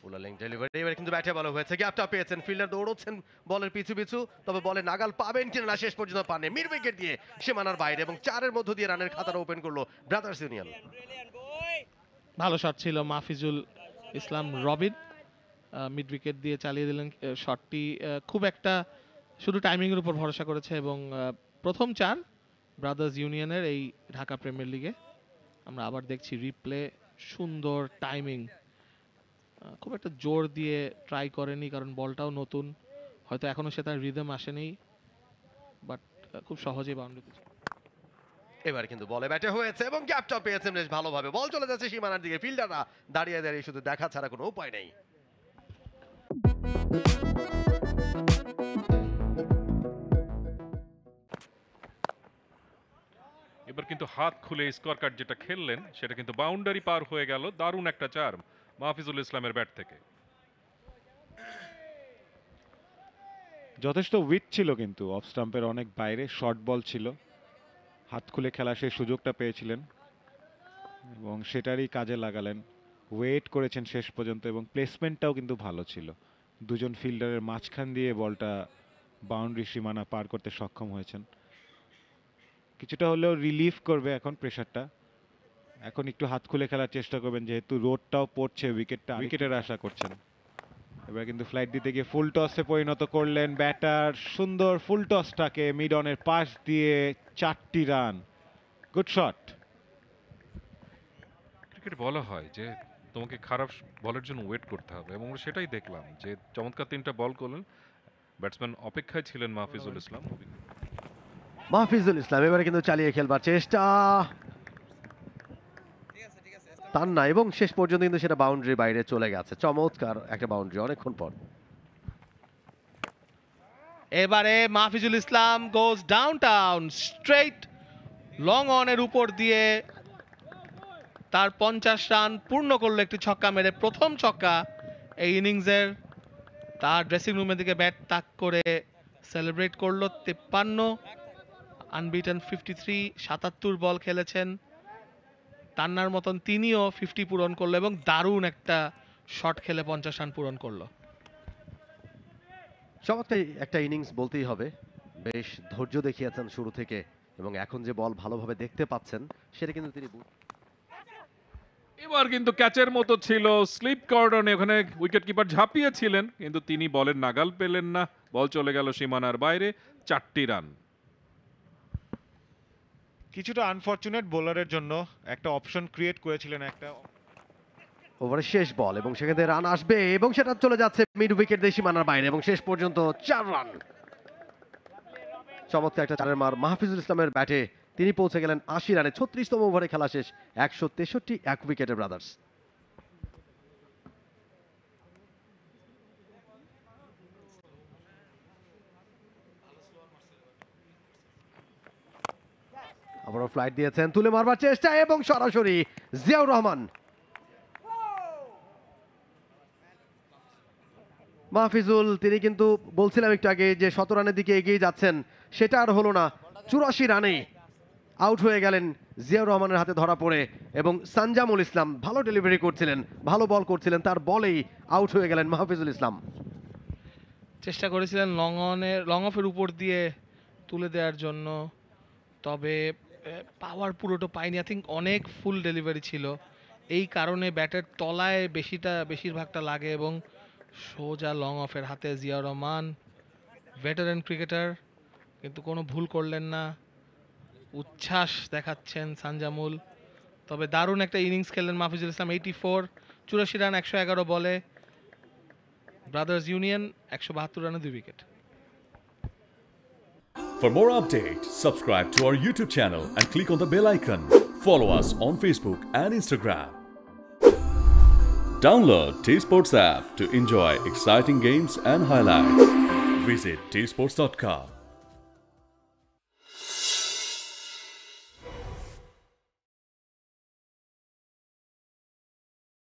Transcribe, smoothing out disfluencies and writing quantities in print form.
উলালিং delivery এবারে কিন্তু ব্যাটে বলা হয়েছে, গ্যাপটা পেয়েছেন, ফিল্ডার দৌড়চ্ছেন বলের পিছু পিছু, তবে বলে নাগাল পাবেন কিনা না শেষ পর্যন্ত পাননি, মিড উইকেট দিয়ে সীমানার বাইরে এবং 4-এর মধ্য দিয়ে রানের খাতাটা ওপেন করলো ব্রাদার্স ইউনিয়ন। ভালো শট ছিল মাহফিজুল ইসলাম রবিন, মিড উইকেট দিয়ে চালিয়ে দিলেন শটটি। খুব একটা শুধু টাইমিং এর উপর ভরসা করেছে এবং প্রথম 4 ব্রাদার্স ইউনিয়নের এই ঢাকা প্রিমিয়ার লিগে। আমরা আবার দেখছি রিপ্লে, সুন্দর টাইমিং, খুব একটা জোর দিয়ে ট্রাই করেনি কারণ বলটাও নতুন, হয়তো এখনো সে তার রিদম আসেনি, বাট খুব সহজেই বাউন্ডারি। এবার কিন্তু বলে ব্যাটে হয়েছে এবং গ্যাপটা পেয়েছেন বেশ ভালোভাবে, বল চলে যাচ্ছে সীমানার দিকে, ফিল্ডাররা দাঁড়িয়ে দাঁড়িয়ে শুধু দেখা ছাড়া কোনো উপায় নেই। এবার কিন্তু হাত খুলে স্কোর কার্ড যেটা খেললেন সেটা কিন্তু বাউন্ডারি পার হয়ে গেল। দারুণ একটা 4 মাহফিজুল ইসলামের ব্যাট থেকে। যথেষ্ট উইথ ছিল কিন্তু অফ স্টাম্পের অনেক বাইরে, শর্ট বল ছিল, হাত খুলে খেলা সেই সুযোগটা পেয়েছিলেন এবং সেটারই কাজে লাগালেন, ওয়েট করেছেন শেষ পর্যন্ত এবং প্লেসমেন্টটাও কিন্তু ভালো ছিল। দুজন ফিল্ডারের মাঝখান দিয়ে বলটা বাউন্ডারি সীমানা পার করতে সক্ষম হয়েছেন। কিছুটা হলেও রিলিফ করবে এখন প্রেশারটা, এখন একটু হাত খুলে খেলার চেষ্টা করবেন যেহেতু রোডটাও পড়ছে, উইকেটের আশা করছেন। এবার কিন্তু ফ্লাইট দিতে গিয়ে ফুল টসে পরিণত করলেন ব্যাটার, সুন্দর ফুল টসটাকে মিড অনের পাশ দিয়ে 4টি রান, গুড শট। ক্রিকেট বলা হয় যে তোমাকে খারাপ বলের জন্য ওয়েট করতে হবে এবং সেটাই দেখলাম যে চমৎকার 3টা বল করলেন। ব্যাটসম্যান অপেক্ষায় ছিলেন মাহফিজুল ইসলাম। মাহফিজুল ইসলাম এবারে কিন্তু চালিয়ে খেলবার চেষ্টা, তার না, এবং শেষ পর্যন্ত কিন্তু সেটা বাউন্ডারি বাইরে চলে গেছে। চমৎকার একটা বাউন্ডারি অনেকক্ষণ পর। এবারে Mahfizul Islam goes downtown straight long অনের উপর দিয়ে তার 50 রান পূর্ণ করলো একটি ছক্কা মেরে, প্রথম ছক্কা এই ইনিংসের। তার ড্রেসিং রুমের দিকে ব্যাট তাক করে সেলিব্রেট করলো। 53 আনবিটেন 53, 77 বল খেলেছেন। তান্নার মতন তিনিও 50 পূরণ করলো এবং দারুণ একটা শট খেলে 50 রান পূরণ করলো। চমৎকার একটা ইনিংস বলতেই হবে, বেশ ধৈর্য দেখিয়েছেন শুরু থেকে এবং এখন যে বল ভালোভাবে দেখতে পাচ্ছেন সেটা কিন্তু তিনি। এবার কিন্তু ক্যাচের মতো ছিল, স্লিপ কর্ডনে ওখানে উইকেট কিপার ঝাঁপিয়েছিলেন কিন্তু তিনি বলের নাগাল পেলেন না, বল চলে গেল সীমানার বাইরে, 4টি রান। কিছুটা আনফরচুনেট বোলারের জন্য, একটা অপশন ক্রিয়েট করেছিলেন একটা ওভারের শেষ বল এবং সেখান থেকে রান আসবে এবং সেটা চলে যাচ্ছে মিড উইকেট দিয়ে সীমানার বাইরে এবং শেষ পর্যন্ত 4 রান। চমৎকার একটা 4-এর মার মাহফিজুল ইসলামের ব্যাটে, তিনি পৌঁছে গেলেন 80 রানে। 36তম ওভারে খেলা শেষ, 163, 1 উইকেটে ব্রাদার্স। আবারও ফ্লাইট দিয়েছেন, তুলে মারবার চেষ্টা এবং সরাসরি জিয়াউর রহমান। মাহফিজুল তিনি কিন্তু বলছিলাম একটু আগে যে 17 রানের দিকে এগিয়ে যাচ্ছেন, সেটা আর হলো না। 84 রানে আউট হয়ে গেলেন জিয়াউর রহমানের হাতে ধরা পড়ে এবং সানজামুল ইসলাম ভালো ডেলিভারি করছিলেন, ভালো বল করছিলেন, তার বলেই আউট হয়ে গেলেন মাহফিজুল ইসলাম। চেষ্টা করেছিলেন লং অফের উপর দিয়ে তুলে দেওয়ার জন্য, তবে পাওয়ার পুরোটা পাইনি। আই থিঙ্ক অনেক ফুল ডেলিভারি ছিল, এই কারণে ব্যাটের তলায় বেশিরভাগটা লাগে এবং সোজা লং অফের হাতে জিয়াউর রহমান, ভেটারেন ক্রিকেটার, কিন্তু কোনো ভুল করলেন না, উচ্ছ্বাস দেখাচ্ছেন সানজামুল। তবে দারুণ একটা ইনিংস খেললেন মাহফিজুল ইসলাম। 84, 84 রান 111 বলে, ব্রাদার্স ইউনিয়ন 172 রানে 2 wicket. For more updates, subscribe to our YouTube channel and click on the bell icon. Follow us on Facebook and Instagram. Download T-Sports app to enjoy exciting games and highlights. Visit tsports.com.